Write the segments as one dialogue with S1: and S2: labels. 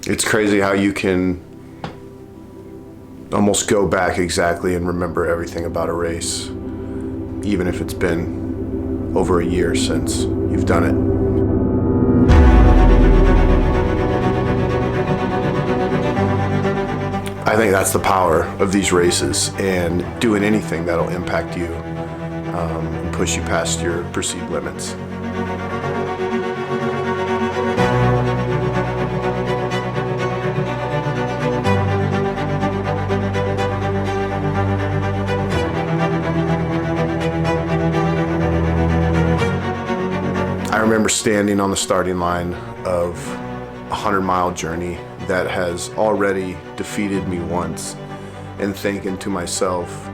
S1: It's crazy how you can almost go back exactly and remember everything about a race, even if it's been over a year since you've done it. I think that's the power of these races, and doing anything that'll impact you and push you past your perceived limits. I remember standing on the starting line of a 100-mile journey that has already defeated me once, and thinking to myself,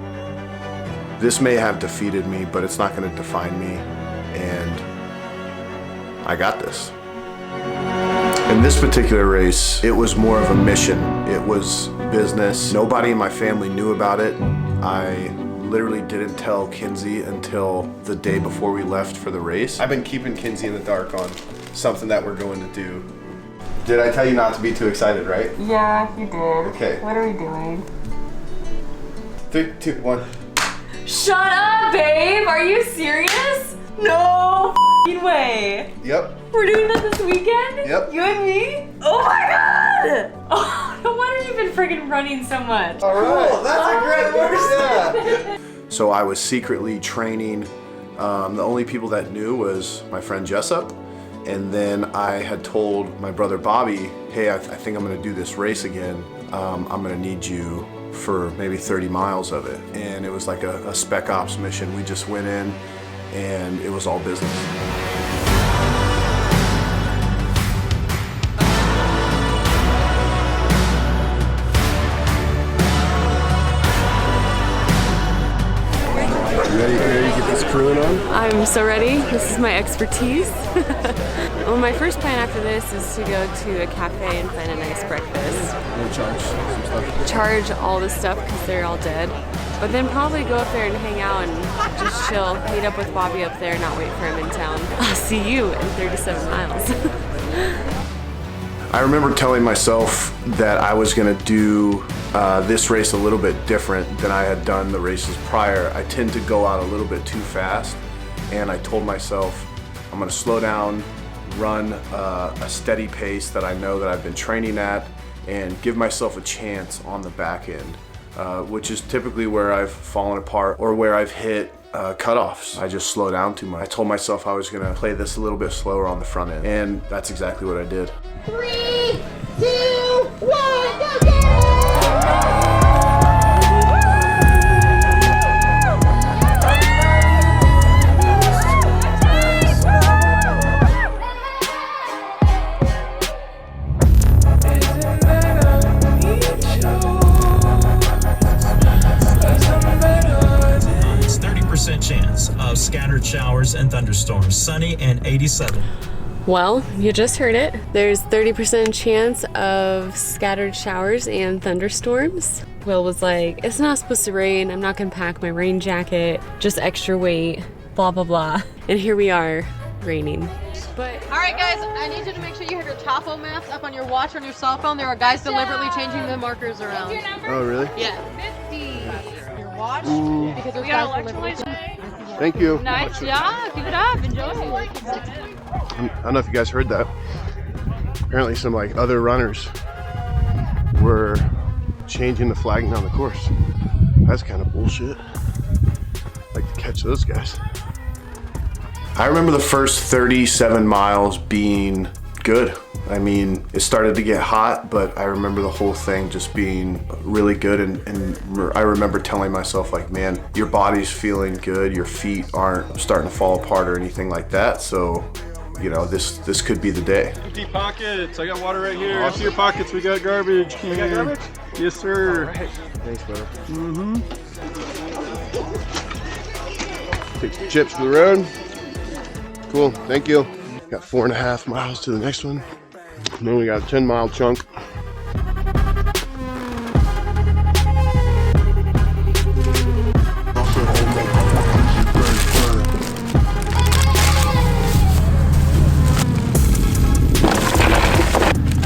S1: this may have defeated me, but it's not going to define me, and I got this. In this particular race, it was more of a mission. It was business. Nobody in my family knew about it. I literally didn't tell Kinsey until the day before we left for the race. I've been keeping Kinsey in the dark on something that we're going to do. Did I tell you not to be too excited, right?
S2: Yeah, you did.
S1: Okay.
S2: What are we doing?
S1: 3, 2, 1.
S2: Shut up, babe! Are you serious? No f***ing way!
S1: Yep.
S2: We're doing that this weekend?
S1: Yep.
S2: You and me? Oh my god! Oh, no wonder you've been friggin' running so much.
S1: All right.
S2: Cool.
S1: That's a great
S2: Oh,
S1: yeah. So I was secretly training. The only people that knew was my friend Jessup. And then I had told my brother Bobby, hey, I think I'm gonna do this race again. I'm gonna need you for maybe 30 miles of it. And it was like a spec ops mission. We just went in and it was all business. Ready to get this crewing on?
S2: I'm so ready. This is my expertise. Well, my first plan after this is to go to a cafe and find a nice breakfast.
S1: We'll charge some stuff.
S2: Charge all the stuff because they're all dead. But then probably go up there and hang out and just chill. Meet up with Bobby up there, not wait for him in town. I'll see you in 37 miles.
S1: I remember telling myself that I was gonna do this race a little bit different than I had done the races prior. I tend to go out a little bit too fast, and I told myself I'm gonna slow down, run a steady pace that I know that I've been training at, and give myself a chance on the back end, which is typically where I've fallen apart or where I've hit cutoffs. I just slow down too much. I told myself I was gonna play this a little bit slower on the front end, and that's exactly what I did.
S3: 3, 2, 1, go, go!
S4: 30% chance of scattered showers and thunderstorms, sunny and 87.
S2: Well, you just heard it. There's 30% chance of scattered showers and thunderstorms. Will was like, it's not supposed to rain. I'm not gonna pack my rain jacket, just extra weight, blah, blah, blah. And here we are, raining. But
S5: all right, guys, I need you to make sure you have your topo maps up on your watch or on your cell phone. There are guys deliberately changing the markers around.
S1: Oh, really?
S5: Yeah. 50. Your watch, because there's guys deliberately.
S1: Thank you.
S5: Nice job. Keep it up. Enjoy.
S1: I don't know if you guys heard that. Apparently some like other runners were changing the flagging on the course. That's kind of bullshit. I'd like to catch those guys. I remember the first 37 miles being good. I mean, it started to get hot, but I remember the whole thing just being really good, and I remember telling myself like, man, your body's feeling good, your feet aren't starting to fall apart or anything like that, so you know, this could be the day.
S6: Empty pockets. I got water right here. Awesome. Empty your pockets. We got garbage. We got garbage? Yes, sir.
S1: Right. Thanks, brother. Take some chips to the road. Cool. Thank you. Got 4.5 miles to the next one. And then we got a 10-mile chunk.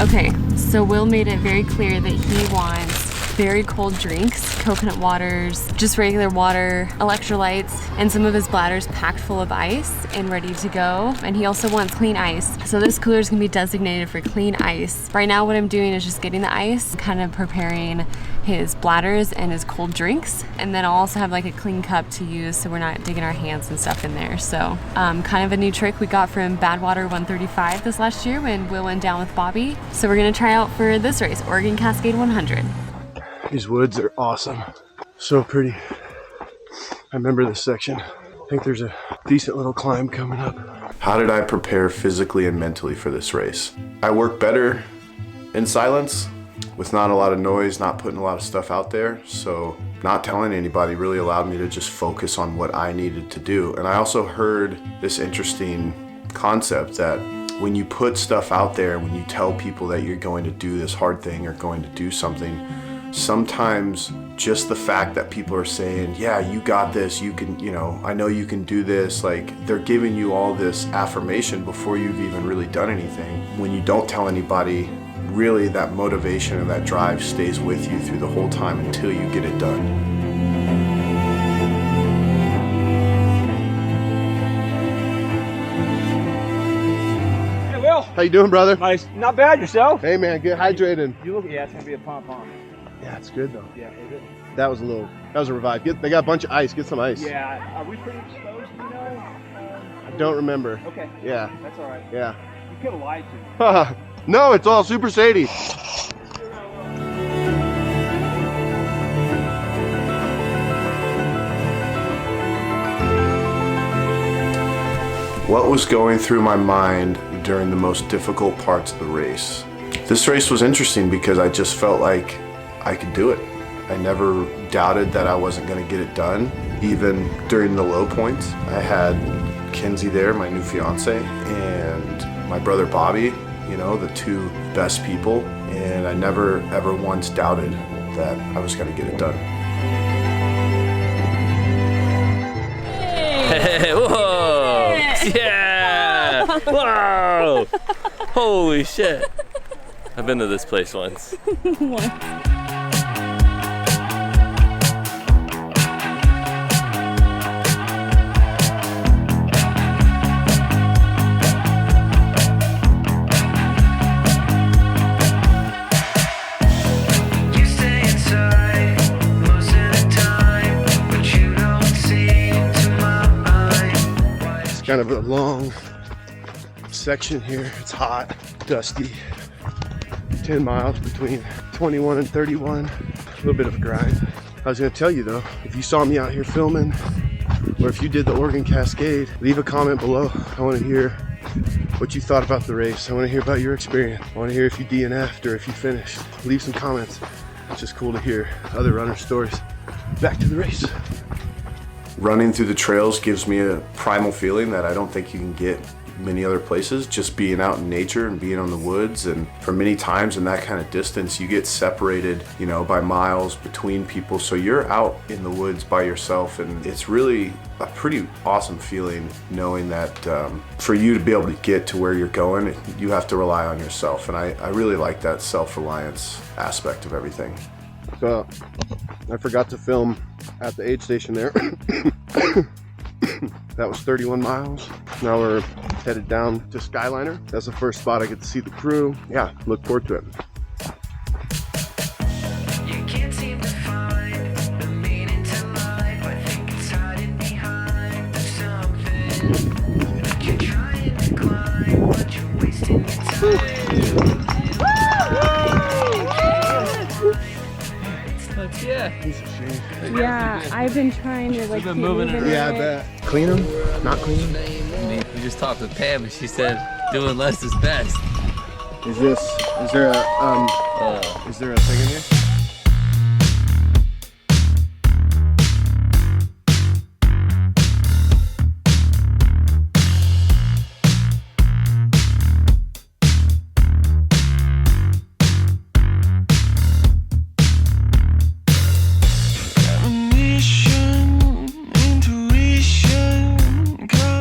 S2: Okay, so Will made it very clear that he wants very cold drinks, coconut waters, just regular water, electrolytes, and some of his bladders packed full of ice and ready to go. And he also wants clean ice. So this cooler is gonna be designated for clean ice. Right now what I'm doing is just getting the ice, kind of preparing his bladders and his cold drinks. And then I'll also have like a clean cup to use so we're not digging our hands and stuff in there. So kind of a new trick we got from Badwater 135 this last year when Will went down with Bobby. So we're gonna try out for this race, Oregon Cascade 100.
S7: These woods are awesome. So pretty. I remember this section. I think there's a decent little climb coming up.
S1: How did I prepare physically and mentally for this race? I work better in silence, with not a lot of noise, not putting a lot of stuff out there. So not telling anybody really allowed me to just focus on what I needed to do. And I also heard this interesting concept that when you put stuff out there, when you tell people that you're going to do this hard thing or going to do something, sometimes just the fact that people are saying, yeah, you got this, you can, you know, I know you can do this, like they're giving you all this affirmation before you've even really done anything. When you don't tell anybody, really that motivation and that drive stays with you through the whole time until you get it done.
S8: Hey, Will.
S7: How you doing, brother?
S8: Nice. Not bad. Yourself?
S7: Hey, man, get hydrated.
S8: You look. Yeah, it's gonna be a pump, huh?
S7: Yeah, it's good though.
S8: Yeah.
S7: That was a revive. They got a bunch of ice. Get some ice.
S8: Yeah. Are we pretty exposed? You know?
S7: I don't remember.
S8: Okay.
S7: Yeah.
S8: That's all right.
S7: Yeah.
S8: You could have lied to me.
S7: No, it's all Super Sadie.
S1: What was going through my mind during the most difficult parts of the race? This race was interesting because I just felt like I could do it. I never doubted that I wasn't going to get it done, even during the low points. I had Kenzie there, my new fiance, and my brother Bobby, you know, the two best people, and I never ever once doubted that I was going to get it done.
S9: Hey, whoa! Yeah! Whoa! Holy shit! I've been to this place once.
S7: Kind of a long section here. It's hot, dusty. 10 miles between 21 and 31. A little bit of a grind. I was gonna tell you though, if you saw me out here filming, or if you did the Oregon Cascade, leave a comment below. I wanna hear what you thought about the race. I wanna hear about your experience. I wanna hear if you DNF'd or if you finished. Leave some comments. It's just cool to hear other runner stories. Back to the race.
S1: Running through the trails gives me a primal feeling that I don't think you can get many other places. Just being out in nature and being on the woods, and for many times in that kind of distance you get separated, you know, by miles between people, so you're out in the woods by yourself, and it's really a pretty awesome feeling knowing that for you to be able to get to where you're going, you have to rely on yourself, and I really like that self-reliance aspect of everything.
S7: So I forgot to film at the aid station there. That was 31 miles. Now we're headed down to Skyliner. That's the first spot I get to see the crew. Yeah, look forward to it.
S10: You can't seem to find the meaning to life. I think it's hiding behind something. You're trying to climb, but you're wasting your time.
S9: Yeah.
S7: Piece of shit.
S2: Yeah, I've been trying to like keep moving it.
S7: Yeah, I bet. Clean them? Not clean them?
S9: I mean, we just talked with Pam and she said doing less is best.
S7: Is there a thing in here?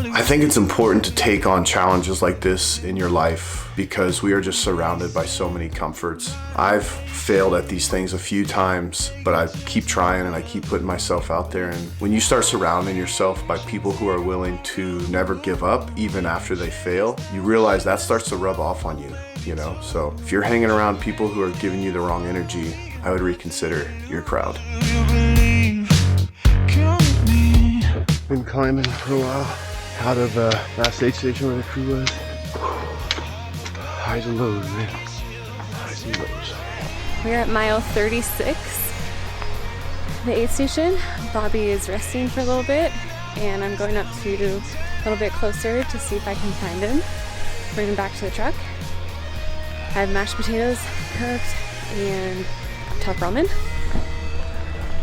S1: I think it's important to take on challenges like this in your life because we are just surrounded by so many comforts. I've failed at these things a few times, but I keep trying and I keep putting myself out there. And when you start surrounding yourself by people who are willing to never give up even after they fail, you realize that starts to rub off on you, you know? So if you're hanging around people who are giving you the wrong energy, I would reconsider your crowd.
S7: Been climbing for a while out of last aid station where the crew was. Highs and lows, man. Highs and lows.
S2: We're at mile 36, the aid station. Bobby is resting for a little bit, and I'm going up to a little bit closer to see if I can find him. Bring him back to the truck. I have mashed potatoes cooked and top ramen.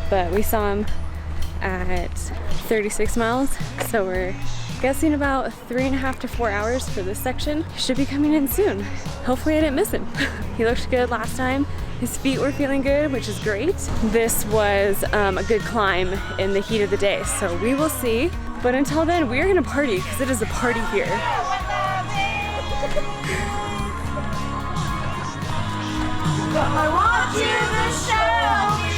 S2: But we saw him at 36 miles, so we're guessing about 3.5 to 4 hours for this section. He should be coming in soon. Hopefully I didn't miss him. He looked good last time. His feet were feeling good, which is great. This was a good climb in the heat of the day, so we will see. But until then, we're gonna party, because it is a party here.
S3: I want you to show me.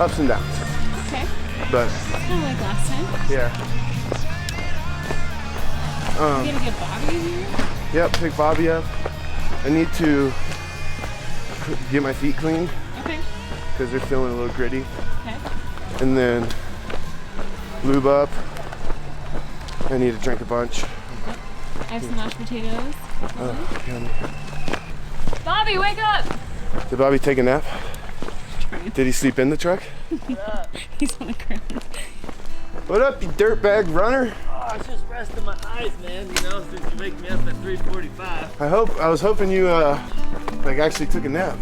S7: Ups and downs.
S2: Okay.
S7: But
S2: Kind of like last time.
S7: yeah.
S2: You gonna get Bobby here?
S7: Yep, pick Bobby up. I need to get my feet clean
S2: Okay.
S7: because they're feeling a little gritty.
S2: Okay.
S7: And then lube up. I need to drink a bunch.
S2: I have some mashed potatoes.
S7: Oh, yummy.
S2: Bobby, wake up!
S7: Did Bobby take a nap? Did he sleep in the truck?
S2: He's on the ground.
S7: What up, you dirtbag runner?
S9: Oh, I was just resting my eyes, man. You know, since you wake me up at 3:45.
S7: I was hoping you like actually took a nap.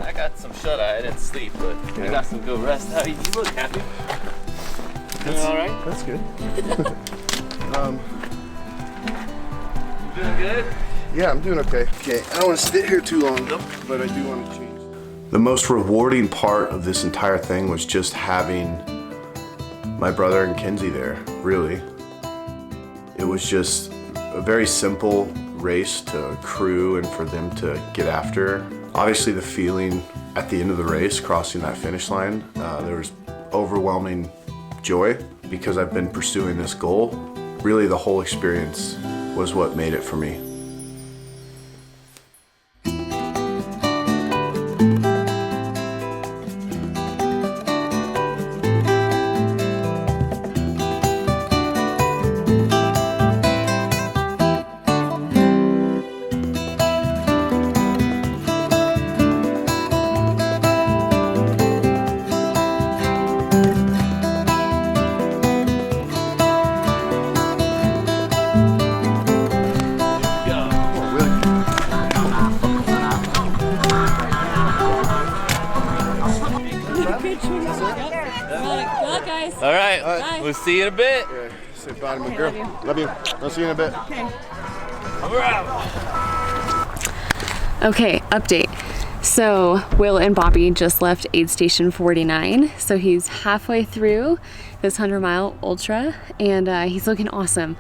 S9: I got some shut-eye. I didn't sleep, but I got some good rest. How you look happy? Doing all right?
S7: That's good.
S9: You doing good?
S7: Yeah, I'm doing okay. Okay, I don't want to sit here too long, but I do want to change.
S1: The most rewarding part of this entire thing was just having my brother and Kenzie there, really. It was just a very simple race to crew and for them to get after. Obviously the feeling at the end of the race, crossing that finish line, there was overwhelming joy because I've been pursuing this goal. Really the whole experience was what made it for me.
S9: All right. We'll see you in a bit.
S7: Yeah, say bye to my girl. Love you. I'll see you in a bit.
S2: Okay.
S9: We're out.
S2: Okay, update. So Will and Bobby just left aid station 49. So he's halfway through this 100-mile ultra, and he's looking awesome.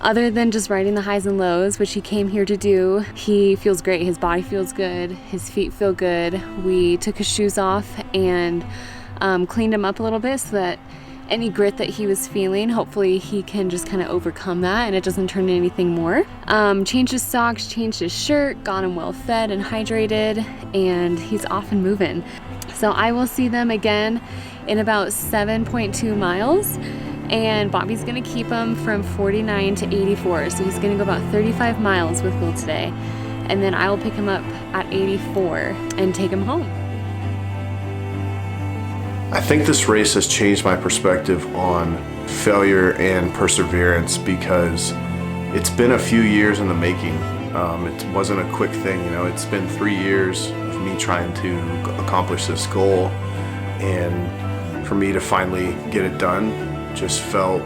S2: Other than just riding the highs and lows, which he came here to do, he feels great. His body feels good. His feet feel good. We took his shoes off and cleaned him up a little bit so that any grit that he was feeling, hopefully he can just kind of overcome that and it doesn't turn into anything more. Changed his socks, changed his shirt, got him well fed and hydrated, and he's off and moving. So I will see them again in about 7.2 miles. And Bobby's gonna keep him from 49 to 84. So he's gonna go about 35 miles with Will today. And then I will pick him up at 84 and take him home.
S1: I think this race has changed my perspective on failure and perseverance because it's been a few years in the making. It wasn't a quick thing, you know, it's been 3 years of me trying to accomplish this goal, and for me to finally get it done just felt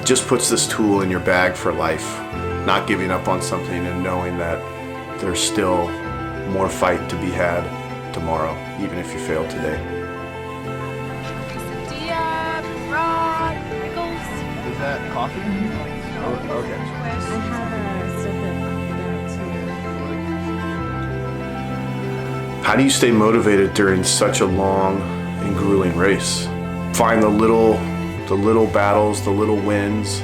S1: just puts this tool in your bag for life. Not giving up on something and knowing that there's still more fight to be had tomorrow, even if you fail today.
S7: Is that coffee? Oh, okay.
S1: How do you stay motivated during such a long and grueling race? Find the little battles, the little wins.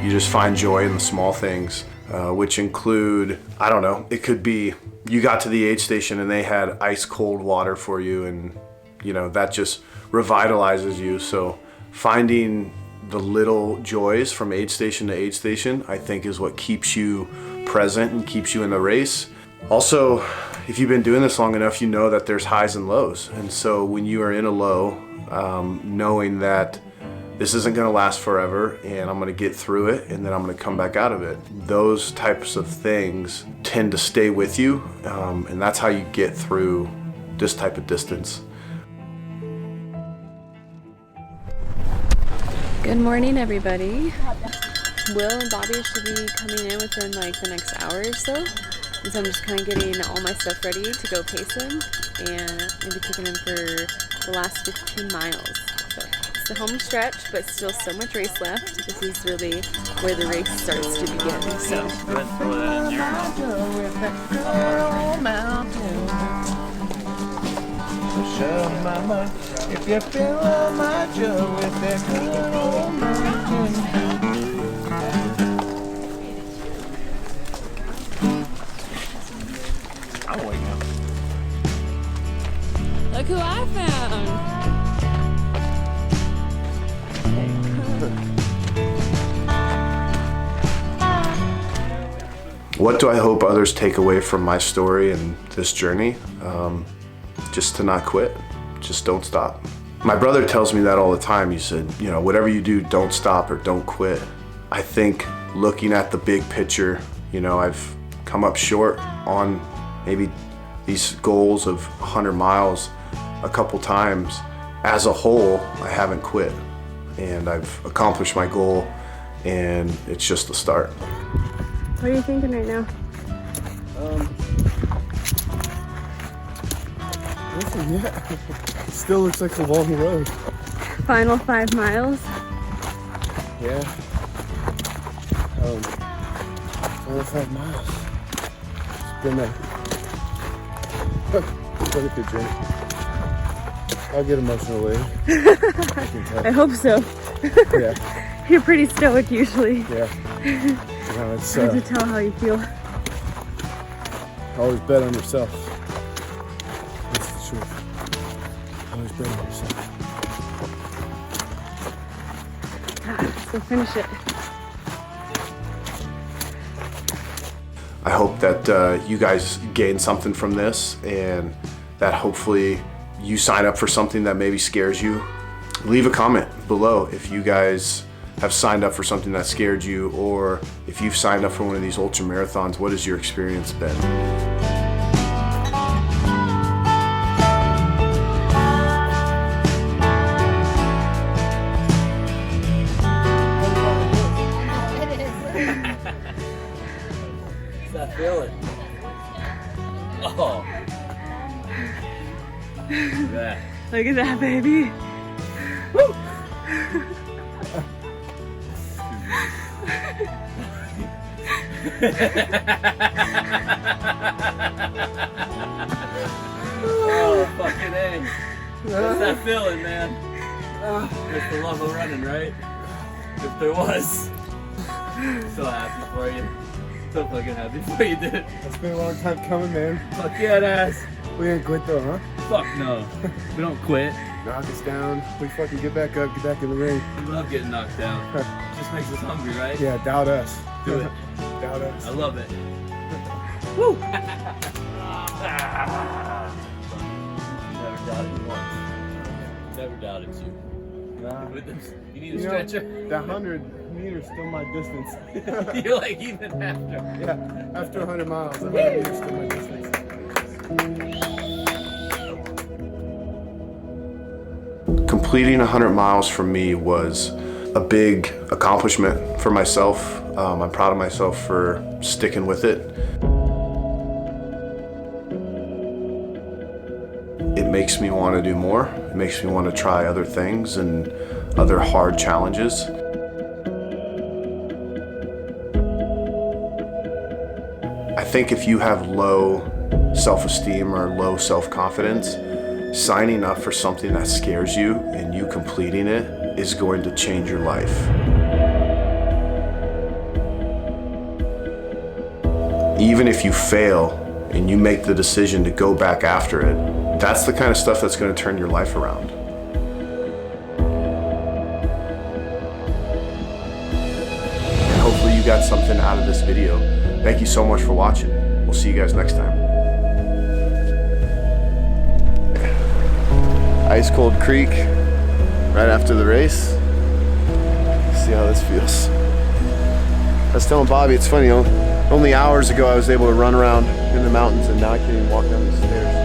S1: You just find joy in the small things, which include, I don't know, it could be you got to the aid station and they had ice cold water for you, and you know, that just revitalizes you. So finding the little joys from aid station to aid station, I think, is what keeps you present and keeps you in the race. Also, if you've been doing this long enough, you know that there's highs and lows. And so when you are in a low, knowing that this isn't gonna last forever and I'm gonna get through it and then I'm gonna come back out of it, those types of things tend to stay with you, and that's how you get through this type of distance.
S2: Good morning, everybody. Will and Bobby should be coming in within like the next hour or so. And so I'm just kind of getting all my stuff ready to go pace him and maybe taking him for the last 15 miles. So it's the home stretch, but still so much race left. This is really where the race starts to begin. So
S3: Mama, if you fill my jug with that good old mountain.
S8: I'm awake now.
S2: look who I found.
S1: What do I hope others take away from my story and this journey? Just to not quit, just don't stop. My brother tells me that all the time. He said, you know, whatever you do, don't stop or don't quit. I think looking at the big picture, you know, I've come up short on maybe these goals of 100 miles a couple times. As a whole, I haven't quit, and I've accomplished my goal, and it's just the start.
S2: What are you thinking right now?
S7: Listen, yeah, it still looks like a long road.
S2: Final 5 miles.
S7: Yeah. Final 5 miles. It's been a good journey. I'll get emotional later.
S2: I hope so.
S7: Yeah.
S2: You're pretty stoic usually.
S7: Yeah. No, it's
S2: Hard to tell how you feel.
S7: always bet on yourself. That's the truth. Always bet on yourself.
S2: Let's go finish it.
S1: I hope that you guys gain something from this, and that hopefully you sign up for something that maybe scares you. Leave a comment below if you guys have signed up for something that scared you, or if you've signed up for one of these ultra marathons, what has your experience been?
S9: What's that feeling? Oh. Yeah.
S2: Look at that, baby. Woo!
S9: Oh, fucking A. What's that feeling, man? It's the love of running, right? If there was. So happy for you. So fucking happy for you, dude.
S7: It's been a long time coming, man.
S9: Fuck yeah, it has.
S7: We ain't quit though, huh?
S9: Fuck no. We don't quit.
S7: Knock us down. We fucking get back up, get back in the ring.
S9: We love getting knocked down. Just makes us hungry, right?
S7: Yeah, doubt us.
S9: Do it.
S7: Doubt us.
S9: I love it.
S2: Woo!
S9: Never doubted you once. Never doubted you.
S7: Nah.
S9: With this, you need a
S7: You know,
S9: stretcher?
S7: that 100 meters still my distance.
S9: You're like, even after.
S7: Yeah, after 100 miles, 100 meters still my distance.
S1: Completing 100 miles for me was a big accomplishment for myself. I'm proud of myself for sticking with it. It makes me want to do more. It makes me want to try other things and other hard challenges. I think if you have low self-esteem or low self-confidence, signing up for something that scares you and you completing it is going to change your life. Even if you fail and you make the decision to go back after it, that's the kind of stuff that's going to turn your life around. And hopefully you got something out of this video. Thank you so much for watching. We'll see you guys next time. Ice cold creek right after the race. See how this feels. I was telling Bobby, it's funny, only hours ago I was able to run around in the mountains and now I can't even walk down the stairs.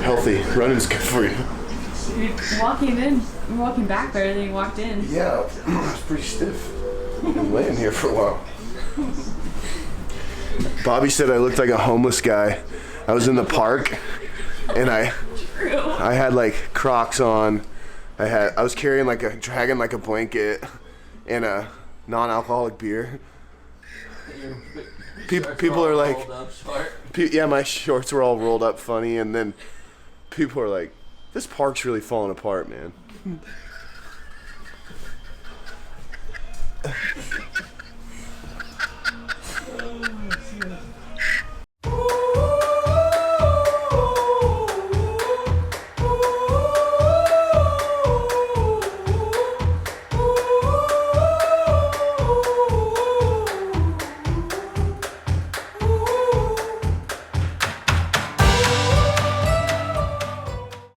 S1: Healthy. Running's good for you.
S2: You're walking back better than you walked in.
S1: Yeah, I was pretty stiff. I've been laying here for a while. Bobby said I looked like a homeless guy. I was in the park and I had like Crocs on. I was carrying dragging like a blanket and a non-alcoholic beer. People are like, yeah, my shorts were all rolled up funny, and then people are like, this park's really falling apart, man.